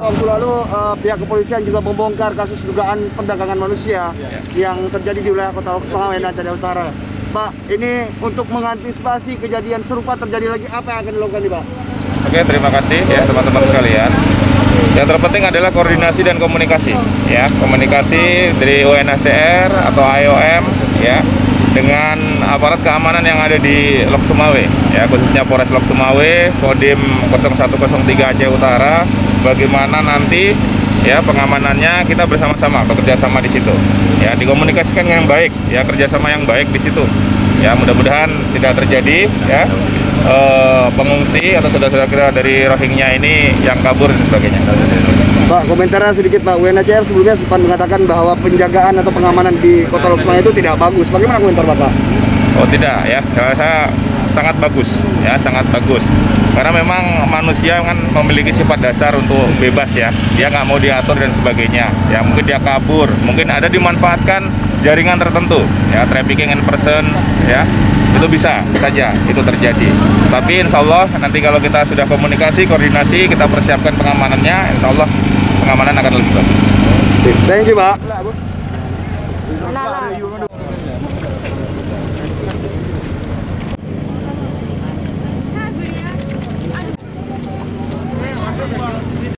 Waktu lalu pihak kepolisian juga membongkar kasus dugaan perdagangan manusia yang terjadi di wilayah Kota Loksmawe dan Aceh Utara. Pak, ini untuk mengantisipasi kejadian serupa terjadi lagi, apa yang akan dilakukan nih, Pak? Oke, terima kasih ya teman-teman sekalian. Yang terpenting adalah koordinasi dan komunikasi, ya, komunikasi dari UNHCR atau IOM, ya, dengan aparat keamanan yang ada di Loksmawe, ya, khususnya Polres Loksmawe, Kodim 0103 Aceh Utara. Bagaimana nanti ya pengamanannya, kita bersama-sama bekerjasama di situ, ya, dikomunikasikan yang baik, ya, kerjasama yang baik di situ, ya, mudah-mudahan tidak terjadi ya pengungsi atau saudara-saudara kita dari Rohingya ini yang kabur dan sebagainya. Pak, komentarnya sedikit, Pak. UNHCR sebelumnya sempat mengatakan bahwa penjagaan atau pengamanan di Kota Loksmawe itu tidak bagus. Bagaimana komentar Bapak? Oh tidak ya, saya sangat bagus, ya, sangat bagus. Karena memang manusia kan memiliki sifat dasar untuk bebas, ya, dia nggak mau diatur dan sebagainya. Ya, mungkin dia kabur, mungkin ada dimanfaatkan jaringan tertentu, ya, trafficking in person, ya, itu bisa saja itu terjadi. Tapi insya Allah nanti kalau kita sudah komunikasi, koordinasi, kita persiapkan pengamanannya, insya Allah pengamanan akan lebih bagus. Thank you, Pak.